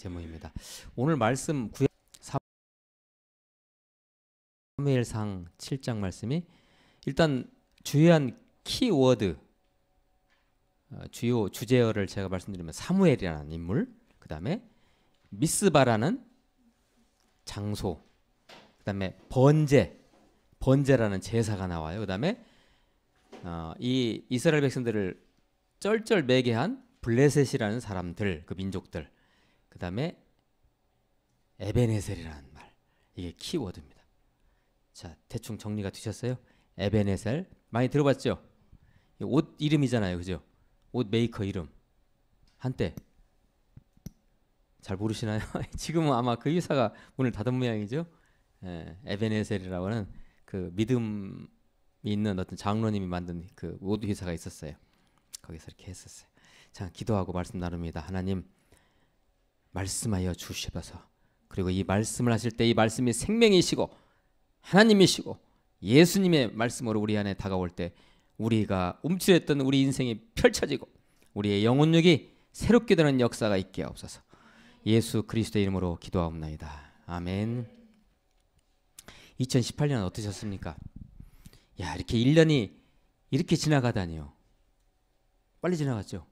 제목입니다. 오늘 말씀 구약 사무엘상 7장 말씀이 일단 주요한 키워드, 주요 주제어를 제가 말씀드리면 사무엘이라는 인물, 그 다음에 미스바라는 장소, 그 다음에 번제라는 제사가 나와요. 그 다음에 이 이스라엘 백성들을 쩔쩔매게 한 블레셋이라는 사람들, 그 민족들, 그 다음에 에베네셀이라는 말, 이게 키워드입니다. 자, 대충 정리가 되셨어요? 에베네셀 많이 들어봤죠? 옷 이름이잖아요, 그죠? 옷 메이커 이름. 한때 잘 모르시나요? 지금은 아마 그 회사가 문을 닫은 모양이죠. 에베네셀이라고 하는 그 믿음이 있는 어떤 장로님이 만든 그 옷 회사가 있었어요. 거기서 이렇게 했었어요. 자, 기도하고 말씀 나눕니다. 하나님, 말씀하여 주시옵소서. 그리고 이 말씀을 하실 때 이 말씀이 생명이시고 하나님이시고 예수님의 말씀으로 우리 안에 다가올 때 우리가 움츠렸던 우리 인생이 펼쳐지고 우리의 영혼력이 새롭게 되는 역사가 있게 하옵소서. 예수 그리스도의 이름으로 기도하옵나이다. 아멘. 2018년 어떠셨습니까? 야, 이렇게 1년이 이렇게 지나가다니요. 빨리 지나갔죠?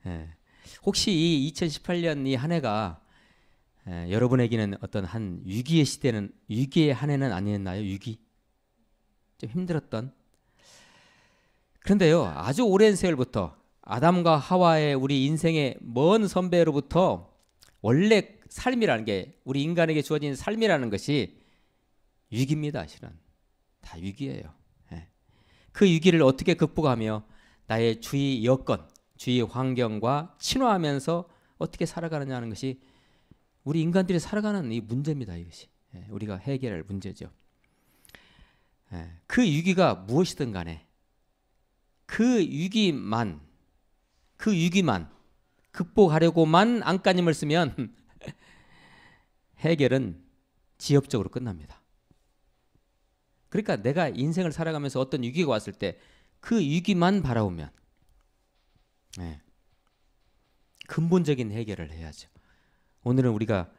네. 혹시 이 2018년 이 한 해가 여러분에게는 어떤 한 위기의 시대는, 위기의 한 해는 아니었나요? 위기? 좀 힘들었던. 그런데요, 아주 오랜 세월부터 아담과 하와의 우리 인생의 먼 선배로부터 원래 삶이라는 게, 우리 인간에게 주어진 삶이라는 것이 위기입니다. 실은 다 위기예요. 그 위기를 어떻게 극복하며 나의 주위 여건, 주위 환경과 친화하면서 어떻게 살아가느냐 하는 것이 우리 인간들이 살아가는 이 문제입니다. 이것이 우리가 해결할 문제죠. 그 위기가 무엇이든 간에 그 위기만 극복하려고만 안간힘을 쓰면 해결은 지엽적으로 끝납니다. 그러니까 내가 인생을 살아가면서 어떤 위기가 왔을 때 그 위기만 바라보면 근본적인 해결을 해야죠. 오늘은 우리가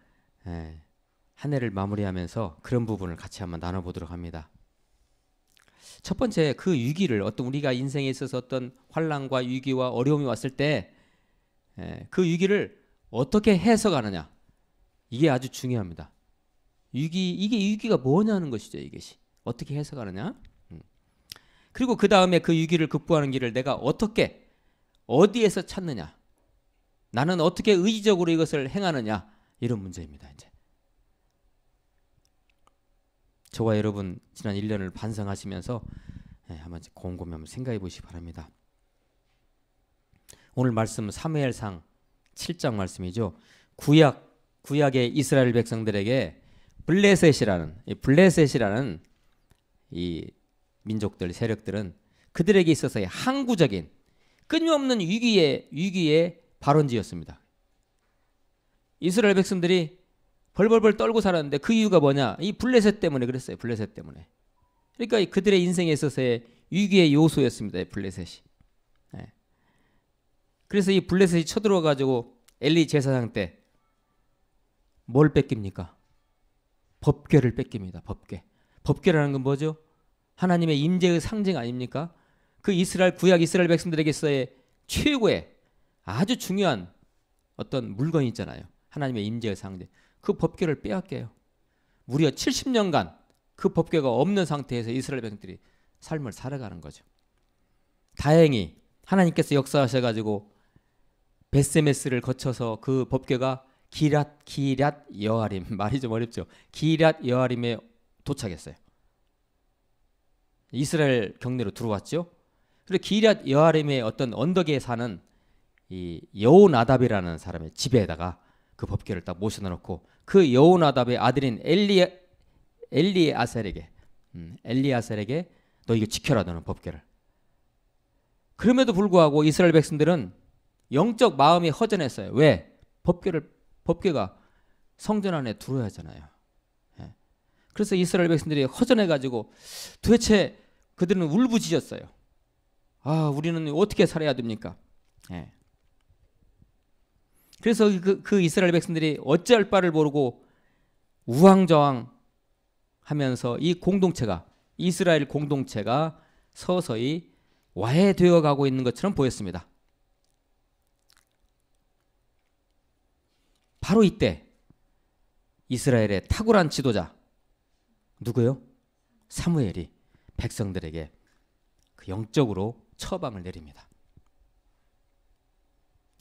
한 해를 마무리하면서 그런 부분을 같이 한번 나눠보도록 합니다. 첫 번째, 그 위기를, 어떤 우리가 인생에 있어서 어떤 환난과 위기와 어려움이 왔을 때 그 위기를 어떻게 해석하느냐, 이게 아주 중요합니다. 이게 위기가 뭐냐는 것이죠. 이것이 어떻게 해석하느냐. 그리고 그 다음에 그 위기를 극복하는 길을 내가 어떻게, 어디에서 찾느냐, 나는 어떻게 의지적으로 이것을 행하느냐, 이런 문제입니다. 이제 저와 여러분 지난 1년을 반성하시면서 한번 곰곰이 한번 생각해 보시기 바랍니다. 오늘 말씀은 사무엘상 7장 말씀이죠. 구약의 이스라엘 백성들에게 블레셋이라는 이 민족들, 세력들은 그들에게 있어서의 항구적인 끊임없는 위기의 발원지였습니다. 이스라엘 백성들이 벌벌벌 떨고 살았는데 그 이유가 뭐냐? 이 블레셋 때문에 그랬어요. 블레셋 때문에. 그러니까 그들의 인생에 있어서의 위기의 요소였습니다. 블레셋이. 그래서 이 블레셋이 쳐들어와 가지고 엘리 제사장 때 뭘 뺏깁니까? 법궤를 뺏깁니다. 법궤. 법궤라는 건 뭐죠? 하나님의 임재의 상징 아닙니까? 그 구약 이스라엘 백성들에게서의 최고의 아주 중요한 어떤 물건이 있잖아요. 하나님의 임재의 상징. 그 법궤를 빼앗겨요. 무려 70년간 그 법궤가 없는 상태에서 이스라엘 백성들이 삶을 살아가는 거죠. 다행히 하나님께서 역사하셔가지고 베세메스를 거쳐서 그 법궤가 기럇 여아림, 말이 좀 어렵죠. 기럇 여아림에 도착했어요. 이스라엘 경내로 들어왔죠. 그리고 기럇 여아림의 어떤 언덕에 사는 이 여호나답이라는 사람의 집에다가 그 법궤를 딱 모셔놓고 그 여호나답의 아들인 엘리아셀에게 너 이거 지켜라, 너는 법궤를. 그럼에도 불구하고 이스라엘 백성들은 영적 마음이 허전했어요. 왜? 법궤가 성전 안에 들어야 하잖아요. 그래서 이스라엘 백성들이 허전해가지고 도대체 그들은 울부짖었어요. 아, 우리는 어떻게 살아야 됩니까? 그래서 그 이스라엘 백성들이 어찌할 바를 모르고 우왕좌왕 하면서 이 공동체가, 이스라엘 공동체가 서서히 와해되어 가고 있는 것처럼 보였습니다. 바로 이때 이스라엘의 탁월한 지도자 누구요? 사무엘이 백성들에게 그 영적으로 처방을 내립니다.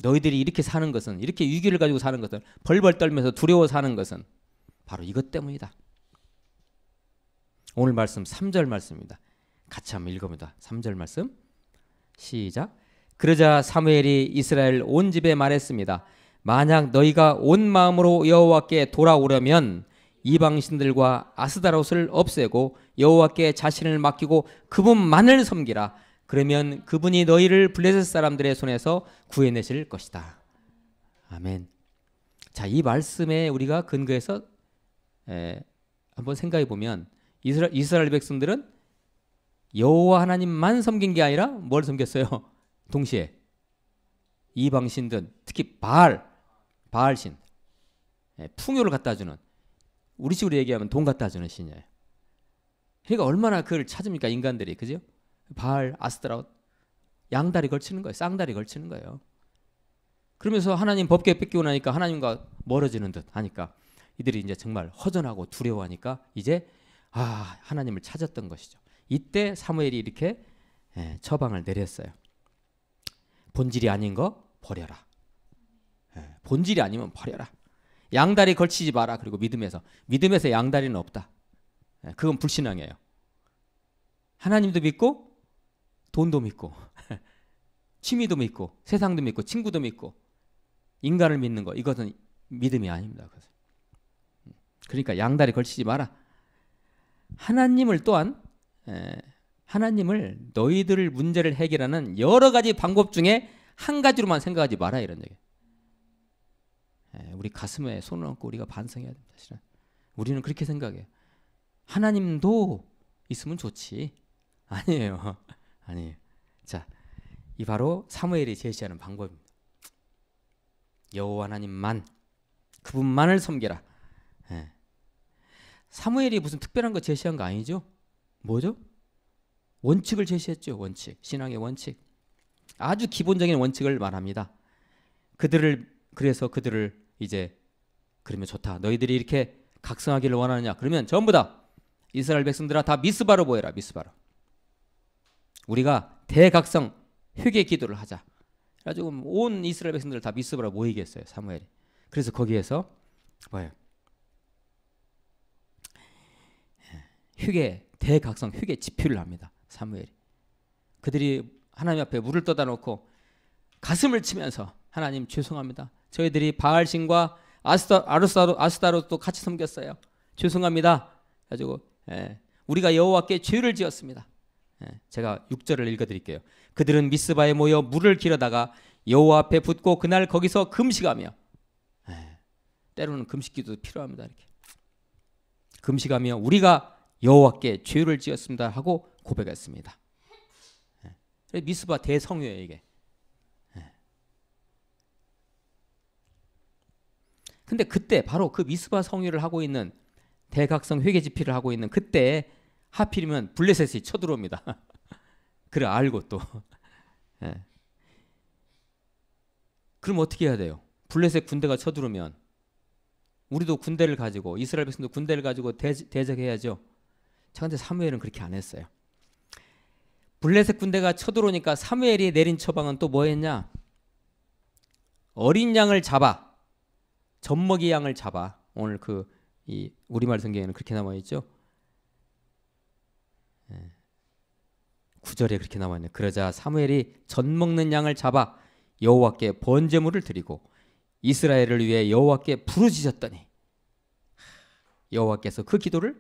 너희들이 이렇게 사는 것은, 이렇게 위기를 가지고 사는 것은, 벌벌 떨면서 두려워 사는 것은 바로 이것 때문이다. 오늘 말씀 3절 말씀입니다. 같이 한번 읽어봅니다. 3절 말씀 시작. 그러자 사무엘이 이스라엘 온 집에 말했습니다. 만약 너희가 온 마음으로 여호와께 돌아오려면 이방신들과 아스다롯을 없애고 여호와께 자신을 맡기고 그분만을 섬기라. 그러면 그분이 너희를 블레셋 사람들의 손에서 구해내실 것이다. 아멘. 자, 이 말씀에 우리가 근거해서 한번 생각해 보면 이스라엘 백성들은 여호와 하나님만 섬긴 게 아니라 뭘 섬겼어요? 동시에 이방신들, 특히 바알신, 풍요를 갖다 주는, 우리 식으로 얘기하면 돈 갖다 주는 신이에요. 그러니까 얼마나 그걸 찾습니까, 인간들이. 그죠? 바알, 아스타롯, 양다리 걸치는 거예요. 쌍다리 걸치는 거예요. 그러면서 하나님 법궤 뺏기고 나니까 하나님과 멀어지는 듯 하니까 이들이 이제 정말 허전하고 두려워하니까 이제 하나님을 찾았던 것이죠. 이때 사무엘이 이렇게 처방을 내렸어요. 본질이 아닌 거 버려라. 본질이 아니면 버려라. 양다리 걸치지 마라. 그리고 믿음에서 양다리는 없다. 그건 불신앙이에요. 하나님도 믿고 돈도 믿고 취미도 믿고 세상도 믿고 친구도 믿고 인간을 믿는 거, 이것은 믿음이 아닙니다. 그러니까 양다리 걸치지 마라. 하나님을 또한 하나님을 너희들 문제를 해결하는 여러 가지 방법 중에 한 가지로만 생각하지 마라, 이런 얘기. 우리 가슴에 손을 얹고 우리가 반성해야 됩니다. 사실은 우리는 그렇게 생각해요. 하나님도 있으면 좋지. 아니에요. 아니에요. 자, 이 바로 사무엘이 제시하는 방법입니다. 여호와 하나님만, 그분만을 섬기라. 사무엘이 무슨 특별한 거 제시한 거 아니죠? 뭐죠? 원칙을 제시했죠. 원칙, 신앙의 원칙. 아주 기본적인 원칙을 말합니다. 그래서 그들을 이제, 그러면 좋다. 너희들이 이렇게 각성하기를 원하느냐? 그러면 전부 다 이스라엘 백성들아 다 미스바로 모여라. 미스바로. 우리가 대각성 회개 기도를 하자. 그래가지고 온 이스라엘 백성들 다 미스바로 모이게 했어요, 사무엘이. 그래서 거기에서 뭐예요? 대각성 회개 집회를 합니다, 사무엘이. 그들이 하나님 앞에 물을 떠다 놓고 가슴을 치면서, 하나님 죄송합니다. 저희들이 바알신과 아스타롯도 같이 섬겼어요. 죄송합니다. 가지고 우리가 여호와께 죄를 지었습니다. 제가 6절을 읽어드릴게요. 그들은 미스바에 모여 물을 길어다가 여호와 앞에 붓고 그날 거기서 금식하며, 때로는 금식기도 필요합니다. 이렇게 금식하며 우리가 여호와께 죄를 지었습니다 하고 고백했습니다. 미스바 대성회예요, 이게. 근데 그때 바로 그 미스바 성회를 하고 있는, 대각성 회개 집회를 하고 있는 그때 하필이면 블레셋이 쳐들어옵니다. 그래 알고 또. 그럼 어떻게 해야 돼요? 블레셋 군대가 쳐들어오면 우리도 군대를 가지고, 이스라엘 백성도 군대를 가지고 대적해야죠. 자, 근데 사무엘은 그렇게 안 했어요. 블레셋 군대가 쳐들어오니까 사무엘이 내린 처방은 또 뭐였냐? 어린 양을 잡아, 젖먹이 양을 잡아. 오늘 이 우리말 성경에는 그렇게 나와 있죠. 9절에 그렇게 나와 있네. 그러자 사무엘이 젖먹는 양을 잡아 여호와께 번제물을 드리고 이스라엘을 위해 여호와께 부르짖었더니 여호와께서 그 기도를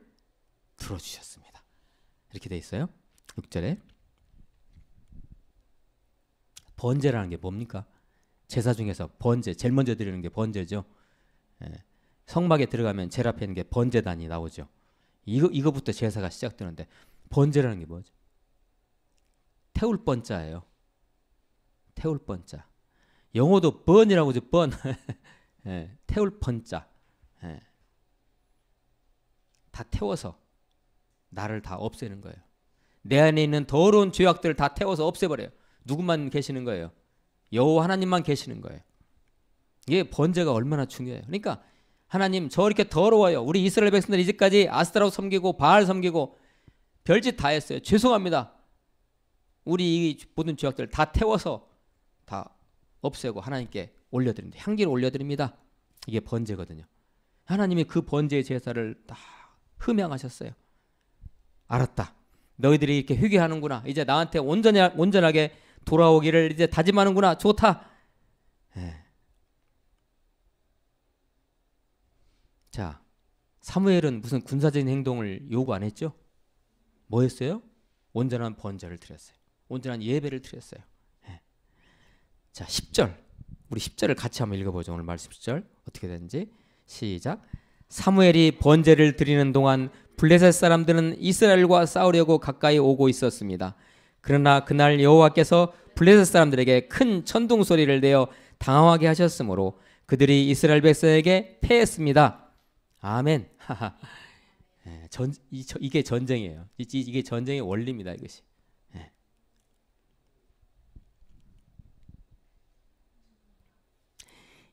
들어주셨습니다. 이렇게 돼 있어요. 6절에. 번제라는 게 뭡니까? 제사 중에서 번제, 제일 먼저 드리는 게 번제죠. 성막에 들어가면 제일 앞에 있는 게 번제단이 나오죠. 이거부터 제사가 시작되는데, 번제라는 게 뭐죠? 태울 번자예요. 태울 번자. 영어도 번이라고 하죠. 번. 예, 태울 번자. 예. 다 태워서 나를 다 없애는 거예요. 내 안에 있는 더러운 죄악들을 다 태워서 없애버려요. 누구만 계시는 거예요? 여호와 하나님만 계시는 거예요. 이게 번제가 얼마나 중요해요. 그러니까 하나님 저 이렇게 더러워요. 우리 이스라엘 백성들 이제까지 아스타라고 섬기고 바알 섬기고 별짓 다 했어요. 죄송합니다. 우리 이 모든 죄악들을 다 태워서 다 없애고 하나님께 올려드립니다. 향기를 올려드립니다. 이게 번제거든요. 하나님이 그 번제의 제사를 다 흠양하셨어요. 알았다. 너희들이 이렇게 회개하는구나. 이제 나한테 온전하게 돌아오기를 이제 다짐하는구나. 좋다. 예. 자, 사무엘은 무슨 군사적인 행동을 요구 안 했죠? 뭐 했어요? 온전한 번제를 드렸어요. 온전한 예배를 드렸어요. 예. 자, 10절. 우리 10절을 같이 한번 읽어보죠. 오늘 말씀 10절 어떻게 되는지. 시작. 사무엘이 번제를 드리는 동안 블레셋 사람들은 이스라엘과 싸우려고 가까이 오고 있었습니다. 그러나 그날 여호와께서 블레셋 사람들에게 큰 천둥 소리를 내어 당황하게 하셨으므로 그들이 이스라엘 백성에게 패했습니다. 아멘. 이게 전쟁이에요. 이게 전쟁의 원리입니다. 이것이.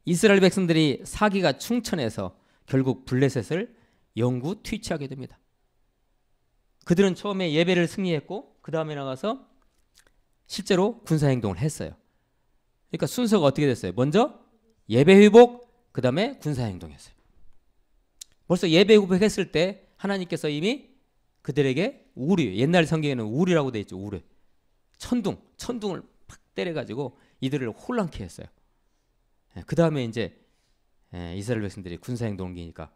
이스라엘 백성들이 사기가 충천해서 결국 블레셋을 영구 퇴치하게 됩니다. 그들은 처음에 예배를 승리했고 그 다음에 나가서 실제로 군사행동을 했어요. 그러니까 순서가 어떻게 됐어요? 먼저 예배 회복, 그 다음에 군사행동했어요. 벌써 예배 회복했을 때 하나님께서 이미 그들에게 우리, 옛날 성경에는 우리라고 되어 있죠. 우리. 천둥을 팍 때려가지고 이들을 혼란케 했어요. 그 다음에 이제 이스라엘 백성들이 군사행동을 옮기니까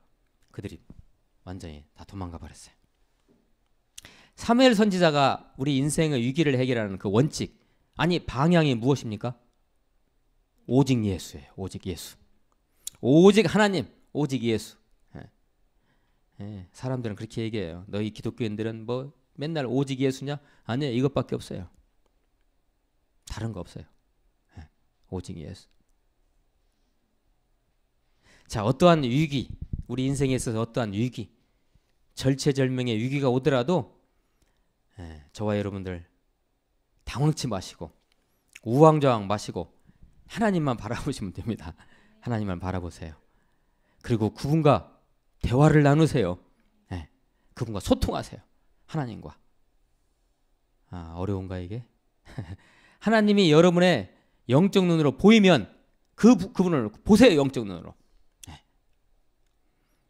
그들이 완전히 다 도망가 버렸어요. 사무엘 선지자가 우리 인생의 위기를 해결하는 그 원칙, 아니 방향이 무엇입니까? 오직 예수예요. 오직 예수. 오직 하나님, 오직 예수. 사람들은 그렇게 얘기해요. 너희 기독교인들은 뭐 맨날 오직 예수냐? 아니에요. 이것밖에 없어요. 다른 거 없어요. 오직 예수. 자, 어떠한 위기, 우리 인생에 있어서 어떠한 위기, 절체절명의 위기가 오더라도 저와 여러분들 당황치 마시고 우왕좌왕 마시고 하나님만 바라보시면 됩니다. 하나님만 바라보세요. 그리고 그분과 대화를 나누세요. 그분과 소통하세요. 하나님과. 어려운가 이게? 하나님이 여러분의 영적 눈으로 보이면 그분을 보세요. 영적 눈으로.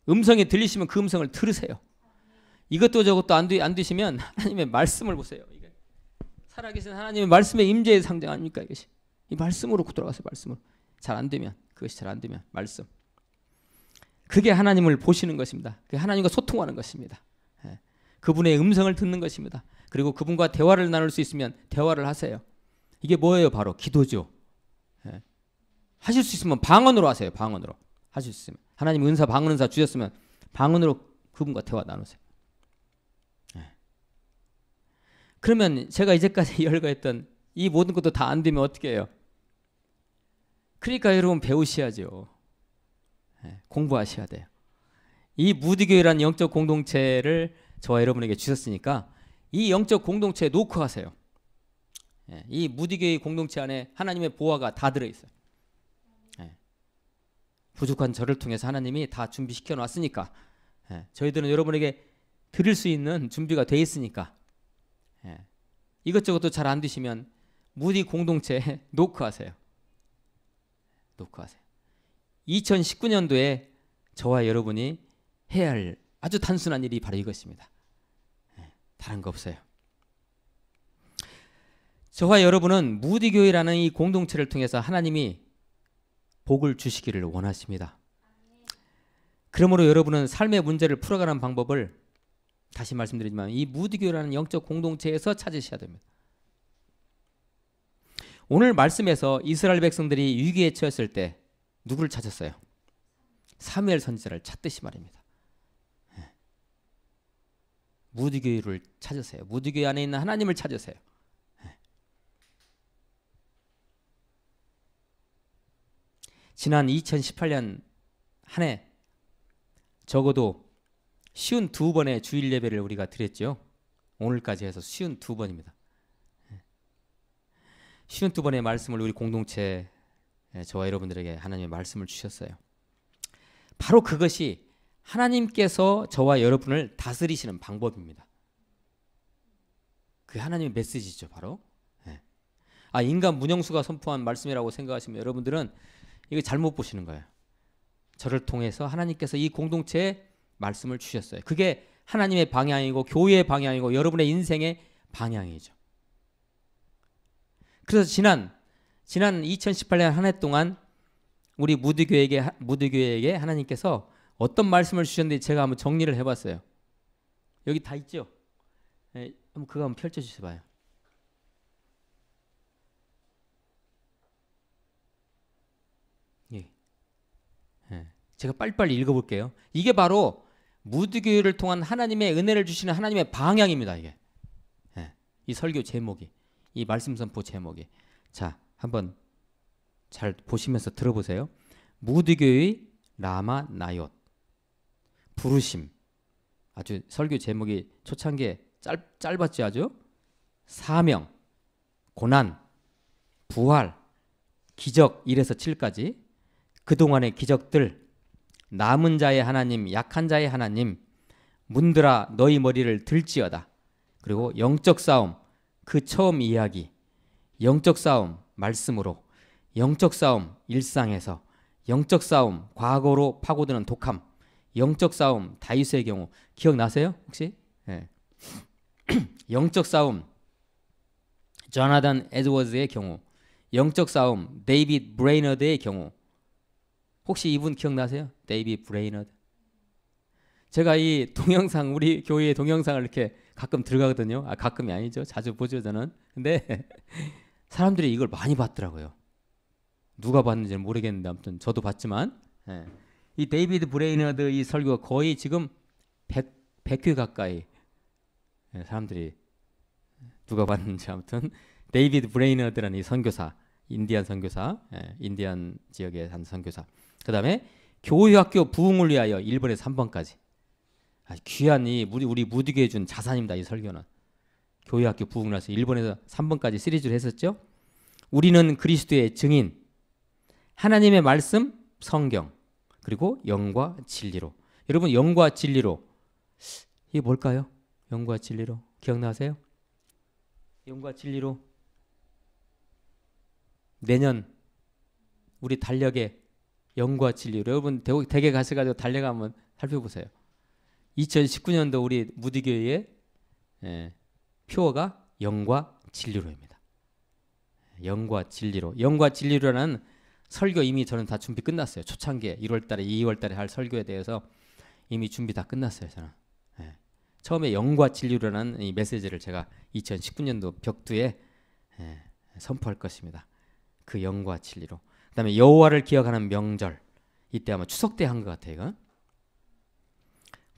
음성이 들리시면 그 음성을 들으세요. 이것도 저것도 안 되시면 하나님의 말씀을 보세요. 이게 살아계신 하나님의 말씀의 임재의 상징 아닙니까? 이것이. 이 말씀으로 돌아가세요. 말씀으로. 잘 안 되면, 그것이 잘 안 되면 말씀. 그게 하나님을 보시는 것입니다. 그게 하나님과 소통하는 것입니다. 그분의 음성을 듣는 것입니다. 그리고 그분과 대화를 나눌 수 있으면 대화를 하세요. 이게 뭐예요? 바로 기도죠. 하실 수 있으면 방언으로 하세요. 방언으로. 하실 수 있으면. 하나님 은사, 방언 은사 주셨으면 방언으로 그분과 대화 나누세요. 그러면 제가 이제까지 열거했던 이 모든 것도 다 안 되면 어떻게 해요? 그러니까 여러분 배우셔야죠. 공부하셔야 돼요. 이 무디교회라는 영적 공동체를 저와 여러분에게 주셨으니까 이 영적 공동체에 놓고 하세요. 이 무디교회 공동체 안에 하나님의 보화가 다 들어있어요. 부족한 저를 통해서 하나님이 다 준비시켜 놨으니까 저희들은 여러분에게 드릴 수 있는 준비가 돼 있으니까 이것저것도 잘 안 되시면 무디 공동체에 놓고 하세요. 놓고 하세요. 2019년도에 저와 여러분이 해야 할 아주 단순한 일이 바로 이것입니다. 다른 거 없어요. 저와 여러분은 무디교회라는 이 공동체를 통해서 하나님이 복을 주시기를 원하십니다. 그러므로 여러분은 삶의 문제를 풀어가는 방법을 다시 말씀드리지만 이 무디교회라는 영적 공동체에서 찾으셔야 됩니다. 오늘 말씀에서 이스라엘 백성들이 위기에 처했을 때 누구를 찾았어요? 사무엘 선지자를 찾듯이 말입니다. 무디교회를 찾으세요. 무디교회 안에 있는 하나님을 찾으세요. 지난 2018년 한 해 적어도 52번의 주일 예배를 우리가 드렸죠. 오늘까지 해서 52번입니다. 52번의 말씀을 우리 공동체 저와 여러분들에게 하나님의 말씀을 주셨어요. 바로 그것이 하나님께서 저와 여러분을 다스리시는 방법입니다. 그게 하나님의 메시지죠, 바로. 인간 문영수가 선포한 말씀이라고 생각하시면 여러분들은 이거 잘못 보시는 거예요. 저를 통해서 하나님께서 이 공동체에 말씀을 주셨어요. 그게 하나님의 방향이고 교회의 방향이고 여러분의 인생의 방향이죠. 그래서 지난 2018년 한 해 동안 우리 무드교회에게 하나님께서 어떤 말씀을 주셨는지 제가 한번 정리를 해봤어요. 여기 다 있죠? 한번 그거 한번 펼쳐주셔 봐요. 제가 빨리빨리 읽어볼게요. 이게 바로 무드교회를 통한 하나님의 은혜를 주시는 하나님의 방향입니다. 이게 이 설교 제목이, 이 말씀 선포 제목이. 자, 한번 잘 보시면서 들어보세요. 무드교회의 라마 나옅, 부르심. 아주 설교 제목이 초창기에 짧았지 아주. 사명, 고난, 부활, 기적 1에서 7까지. 그동안의 기적들, 남은 자의 하나님, 약한 자의 하나님, 문들아 너희 머리를 들지어다. 그리고 영적 싸움, 그 처음 이야기, 영적 싸움 말씀으로, 영적 싸움 일상에서, 영적 싸움 과거로 파고드는 독함, 영적 싸움 다윗의 경우 기억나세요 혹시? 영적 싸움 조나단 에드워즈의 경우, 영적 싸움 데이빗 브레이너드의 경우. 혹시 이분 기억나세요? 데이빗 브레이너드. 제가 이 동영상, 우리 교회의 동영상을 이렇게 가끔 들어가거든요. 가끔이 아니죠. 자주 보죠 저는. 근데 사람들이 이걸 많이 봤더라고요. 누가 봤는지는 모르겠는데 아무튼 저도 봤지만 이 데이비드 브레이너드 이 설교가 거의 지금 100회 가까이 사람들이 누가 봤는지. 아무튼 데이비드 브레이너드라는 이 선교사, 인디안 선교사, 인디안 지역의 한 선교사. 그 다음에 교회학교 부흥을 위하여 1번에서 3번까지. 귀한 우리 무디교에 준 자산입니다. 이 설교는. 교회학교 부흥을 해서 1번에서 3번까지 시리즈를 했었죠. 우리는 그리스도의 증인, 하나님의 말씀, 성경, 그리고 영과 진리로. 여러분, 영과 진리로, 이게 뭘까요? 영과 진리로 기억나세요? 영과 진리로 내년 우리 달력에 영과 진리로, 여러분 댁에 가셔가지고 달력 한번 살펴보세요. 2019년도 우리 무디교회의 표어가 영과 진리로입니다. 영과 진리로. 영과 진리로라는 설교 이미 저는 다 준비 끝났어요. 초창기에 1월달에 2월달에 할 설교에 대해서 이미 준비 다 끝났어요. 저는 처음에 영과 진리로라는 이 메시지를 제가 2019년도 벽두에 선포할 것입니다. 그 영과 진리로. 그 다음에 여호와를 기억하는 명절, 이때 아마 추석 때 한 것 같아요. 이거.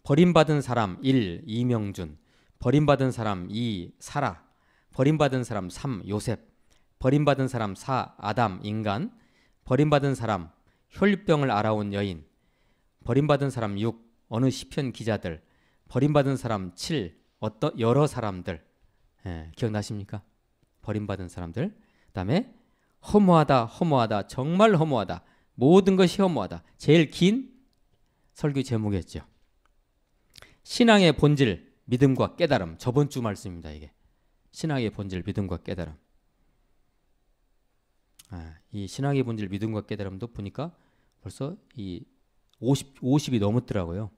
버림받은 사람 1. 이명준, 버림받은 사람 2. 사라, 버림받은 사람 3. 요셉, 버림받은 사람 4. 아담 인간, 버림받은 사람 혈병을 알아온 여인, 버림받은 사람 6. 어느 시편 기자들, 버림받은 사람 7. 어떤 여러 사람들. 기억나십니까? 버림받은 사람들. 그 다음에 허무하다, 허무하다, 정말 허무하다, 모든 것이 허무하다. 제일 긴 설교 제목이었죠. 신앙의 본질, 믿음과 깨달음. 저번 주 말씀입니다. 이게 신앙의 본질, 믿음과 깨달음. 이 신앙의 본질, 믿음과 깨달음도 보니까 벌써 이 50이 넘었더라고요.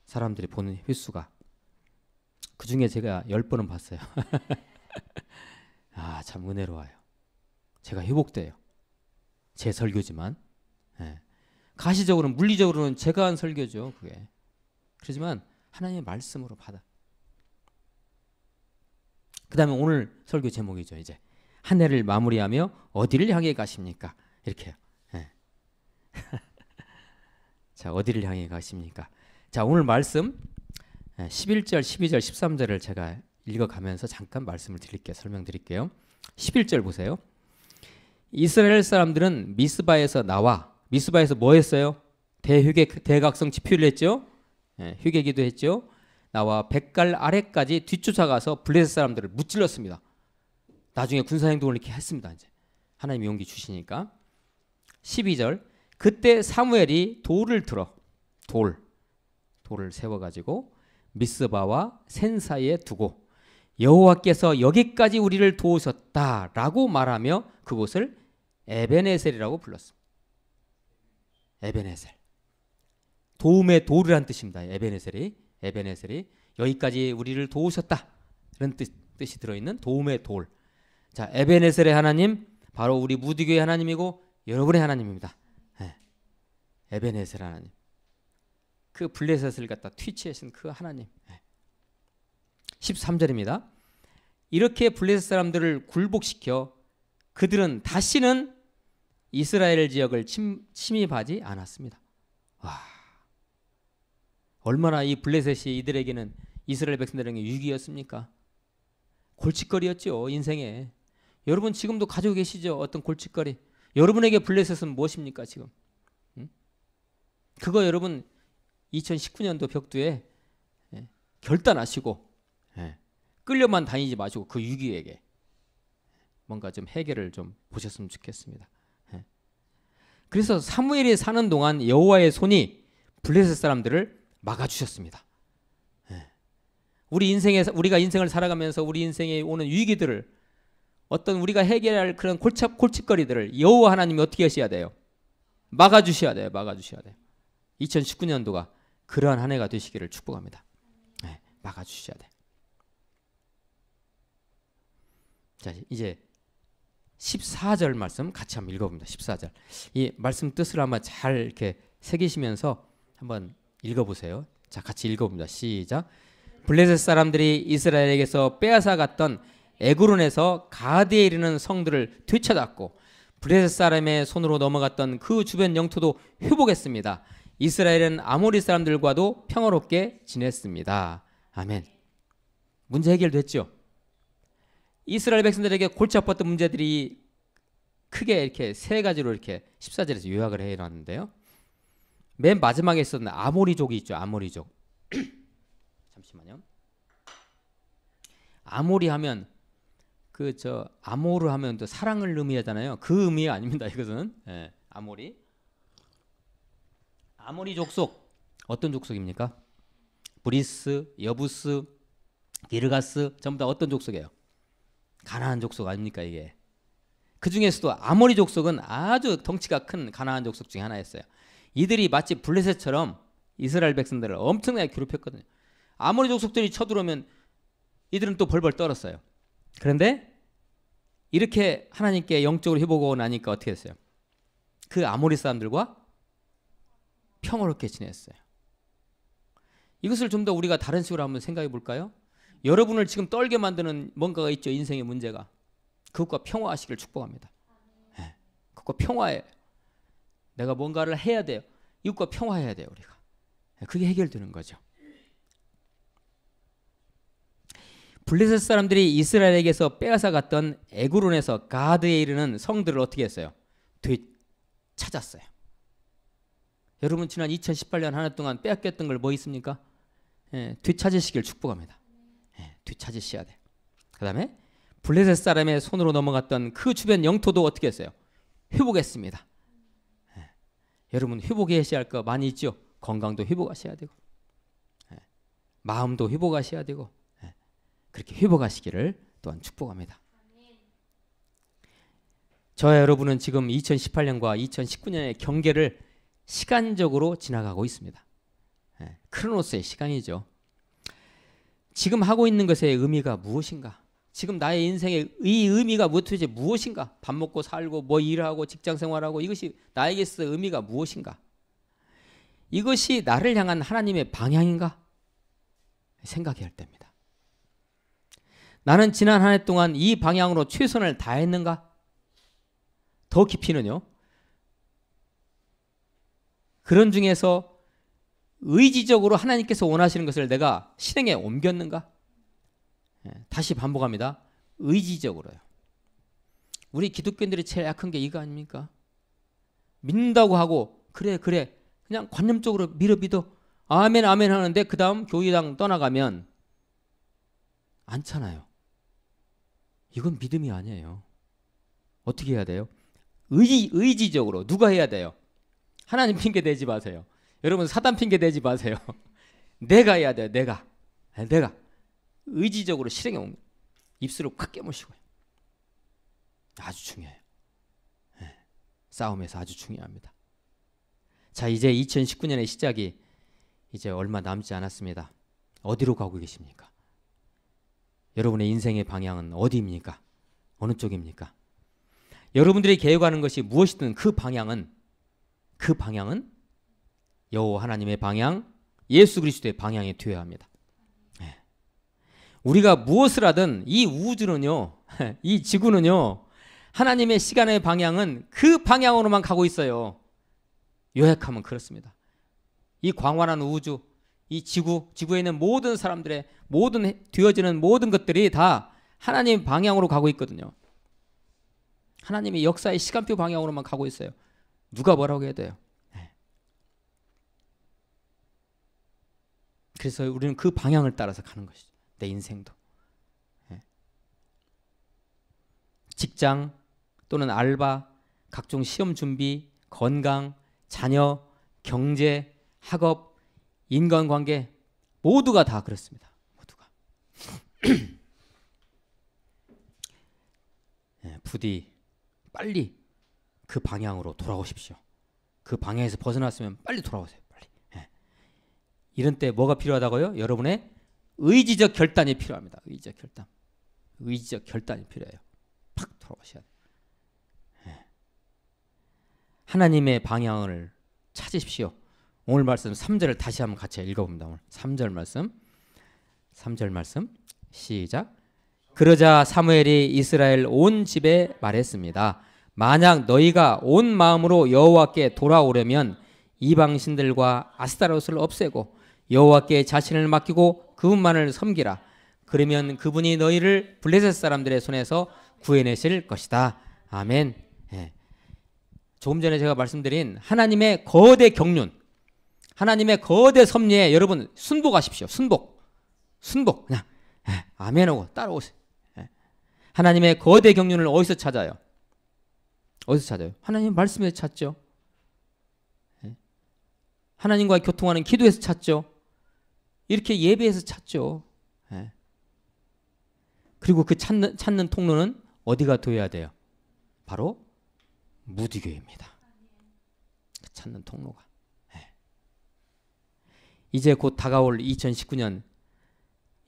사람들이 보는 횟수가. 그 중에 제가 10번은 봤어요. 참 은혜로워요. 제가 회복돼요. 제 설교지만. 가시적으로는, 물리적으로는 제가 한 설교죠. 그게. 그렇지만 하나님의 말씀으로 받아. 그 다음에 오늘 설교 제목이죠. 이제 한 해를 마무리하며 어디를 향해 가십니까? 이렇게요. 자, 어디를 향해 가십니까? 자, 오늘 말씀 11절, 12절, 13절을 제가 읽어가면서 잠깐 말씀을 드릴게요. 설명드릴게요. 11절 보세요. 이스라엘 사람들은 미스바에서 나와 미스바에서 뭐 했어요? 대각성 집회를 했죠. 휴게기도 했죠. 나와 뱃갈 아래까지 뒤쫓아가서 블레셋 사람들을 무찔렀습니다. 나중에 군사행동을 이렇게 했습니다. 이제 하나님이 용기 주시니까. 12절 그때 사무엘이 돌을 들어 돌을 세워가지고 미스바와 센 사이에 두고 여호와께서 여기까지 우리를 도우셨다라고 말하며 그곳을 에베네셀이라고 불렀습니다. 에베네셀. 도움의 돌이란 뜻입니다. 에베네셀이 여기까지 우리를 도우셨다 이런 뜻이 들어있는 도움의 돌. 자, 에베네셀의 하나님 바로 우리 무디교의 하나님이고 여러분의 하나님입니다. 에베네셀 하나님. 그 블레셋을 갖다 퇴치하신 그 하나님. 13절입니다. 이렇게 블레셋 사람들을 굴복시켜 그들은 다시는 이스라엘 지역을 침입하지 않았습니다. 와, 얼마나 이 블레셋이 이들에게는 이스라엘 백성들에게 위기였습니까? 골칫거리였죠, 인생에. 여러분 지금도 가지고 계시죠? 어떤 골칫거리. 여러분에게 블레셋은 무엇입니까 지금? 그거 여러분 2019년도 벽두에 결단하시고 끌려만 다니지 마시고 그 위기에게 뭔가 좀 해결을 좀 보셨으면 좋겠습니다. 그래서 사무엘이 사는 동안 여호와의 손이 블레셋 사람들을 막아주셨습니다. 우리가 인생을 살아가면서 우리 인생에 오는 위기들을 어떤 우리가 해결할 그런 골칫거리들을 여호와 하나님이 어떻게 하셔야 돼요? 막아주셔야 돼요. 2019년도가 그러한 한 해가 되시기를 축복합니다. 막아주셔야 돼. 자, 이제 14절 말씀 같이 한번 읽어봅니다. 14절. 이 말씀 뜻을 한번 잘 이렇게 새기시면서 한번 읽어보세요. 자, 같이 읽어봅니다. 시작. 블레셋 사람들이 이스라엘에게서 빼앗아 갔던 에그론에서 가드에 이르는 성들을 되찾았고 블레셋 사람의 손으로 넘어갔던 그 주변 영토도 회복했습니다. 이스라엘은 아모리 사람들과도 평화롭게 지냈습니다. 아멘. 문제 해결됐죠? 이스라엘 백성들에게 골치 아팠던 문제들이 크게 이렇게 세 가지로 이렇게 14절에서 요약을 해놨는데요. 맨 마지막에 있었던 아모리족이 있죠. 아모리족. 잠시만요. 아모리 하면 아모르 하면 또 사랑을 의미하잖아요. 그 의미가 아닙니다. 이것은 아모리 족속. 어떤 족속입니까? 브리스, 여부스, 기르가스 전부 다 어떤 족속이에요? 가나안 족속 아닙니까 이게? 그 중에서도 아모리 족속은 아주 덩치가 큰 가나안 족속 중에 하나였어요. 이들이 마치 블레셋처럼 이스라엘 백성들을 엄청나게 괴롭혔거든요. 아모리 족속들이 쳐들어오면 이들은 또 벌벌 떨었어요. 그런데 이렇게 하나님께 영적으로 회복하고 나니까 어떻게 했어요? 그 아모리 사람들과 평화롭게 지냈어요. 이것을 좀 더 우리가 다른 식으로 한번 생각해 볼까요? 여러분을 지금 떨게 만드는 뭔가가 있죠. 인생의 문제가. 그것과 평화하시길 축복합니다. 그것과 평화해요. 내가 뭔가를 해야 돼요. 이것과 평화해야 돼요. 우리가. 그게 해결되는 거죠. 블레셋 사람들이 이스라엘에게서 빼앗아 갔던 에그론에서 가드에 이르는 성들을 어떻게 했어요? 되찾았어요. 여러분 지난 2018년 한 해 동안 빼앗겼던 걸 뭐 있습니까? 되찾으시길 축복합니다. 되찾으셔야 돼. 그 다음에 블레셋 사람의 손으로 넘어갔던 그 주변 영토도 어떻게 했어요? 회복했습니다. 여러분 회복하셔야 할 거 많이 있죠? 건강도 회복하셔야 되고 마음도 회복하셔야 되고 그렇게 회복하시기를 또한 축복합니다. 저와 여러분은 지금 2018년과 2019년의 경계를 시간적으로 지나가고 있습니다. 크로노스의 시간이죠. 지금 하고 있는 것의 의미가 무엇인가? 지금 나의 인생의 이 의미가 도대체 무엇인가? 밥 먹고 살고 뭐 일하고 직장생활하고 이것이 나에게 있어 의미가 무엇인가? 이것이 나를 향한 하나님의 방향인가? 생각해야 할 때입니다. 나는 지난 한 해 동안 이 방향으로 최선을 다했는가? 더 깊이는요. 그런 중에서 의지적으로 하나님께서 원하시는 것을 내가 실행에 옮겼는가? 다시 반복합니다. 의지적으로요. 우리 기독교인들이 제일 약한 게 이거 아닙니까? 믿는다고 하고 그래 그냥 관념적으로 믿어 아멘 아멘 하는데 그 다음 교회당 떠나가면 않잖아요. 이건 믿음이 아니에요. 어떻게 해야 돼요? 의지적으로 누가 해야 돼요? 하나님 핑계 대지 마세요. 여러분 사단 핑계 대지 마세요. 내가 해야 돼요. 내가 의지적으로 실행해 온 입술을 콱 깨무시고요. 아주 중요해요. 네. 싸움에서 아주 중요합니다. 자, 이제 2019년의 시작이 이제 얼마 남지 않았습니다. 어디로 가고 계십니까? 여러분의 인생의 방향은 어디입니까? 어느 쪽입니까? 여러분들이 계획하는 것이 무엇이든 그 방향은 여호와 하나님의 방향, 예수 그리스도의 방향에 되어야 합니다. 네. 우리가 무엇을 하든 이 우주는요, 이 지구는요, 하나님의 시간의 방향은 그 방향으로만 가고 있어요. 요약하면 그렇습니다. 이 광활한 우주, 이 지구에 있는 모든 사람들의 모든 되어지는 모든 것들이 다 하나님 방향으로 가고 있거든요. 하나님의 역사의 시간표 방향으로만 가고 있어요. 누가 뭐라고 해야 돼요? 네. 그래서 우리는 그 방향을 따라서 가는 것이죠. 내 인생도. 네. 직장 또는 알바, 각종 시험 준비, 건강, 자녀, 경제, 학업, 인간관계 모두가 다 그렇습니다. 모두가. 네, 부디 빨리 그 방향으로 돌아오십시오. 그 방향에서 벗어났으면 빨리 돌아오세요. 빨리. 네. 이런 때 뭐가 필요하다고요? 여러분의 의지적 결단이 필요합니다. 의지적 결단이 필요해요. 팍 돌아오셔야 돼요. 네. 하나님의 방향을 찾으십시오. 오늘 말씀 3절을 다시 한번 같이 읽어봅니다. 오늘 3절 말씀 시작. 그러자 사무엘이 이스라엘 온 집에 말했습니다. 만약 너희가 온 마음으로 여호와께 돌아오려면 이방신들과 아스타롯을 없애고 여호와께 자신을 맡기고 그분만을 섬기라. 그러면 그분이 너희를 블레셋 사람들의 손에서 구해내실 것이다. 아멘. 예. 조금 전에 제가 말씀드린 하나님의 거대 경륜, 하나님의 거대 섭리에 여러분 순복하십시오. 순복 그냥 아멘하고 따라오세요. 하나님의 거대 경륜을 어디서 찾아요? 하나님 말씀에서 찾죠. 하나님과 교통하는 기도에서 찾죠. 이렇게 예배에서 찾죠. 그리고 그 찾는 통로는 어디가 되어야 돼요? 바로 무디교회입니다. 그 찾는 통로가. 이제 곧 다가올 2019년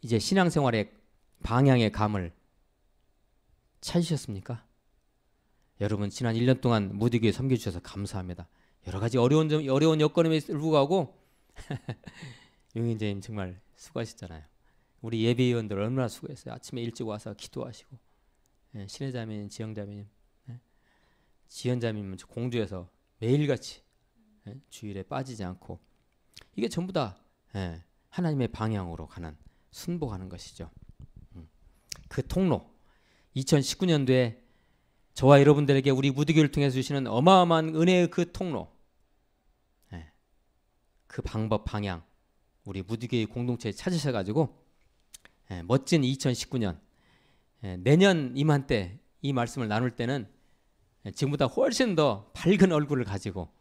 이제 신앙생활의 방향의 감을 찾으셨습니까? 여러분 지난 1년 동안 무디교회 섬겨주셔서 감사합니다. 여러 가지 어려운 여건임에도 불구하고 용인재님 정말 수고하셨잖아요. 우리 예배위원들 얼마나 수고했어요. 아침에 일찍 와서 기도하시고 신혜자매님, 지영자매님, 지연자매님은 공주에서 매일같이 주일에 빠지지 않고 이게 전부 다 하나님의 방향으로 가는 순복하는 것이죠. 그 통로 2019년도에 저와 여러분들에게 우리 무디교를 통해서 주시는 어마어마한 은혜의 그 통로, 그 방법 방향 우리 무디교의 공동체에 찾으셔가지고 멋진 2019년 내년 이맘때 이 말씀을 나눌 때는 지금보다 훨씬 더 밝은 얼굴을 가지고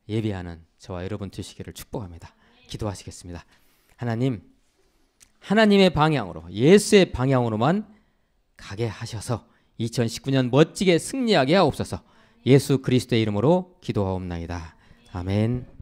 예배하는 저와 여러분 되시기를 축복합니다. 기도하시겠습니다. 하나님, 하나님의 방향으로 예수의 방향으로만 가게 하셔서 2019년 멋지게 승리하게 하옵소서. 예수 그리스도의 이름으로 기도하옵나이다. 아멘.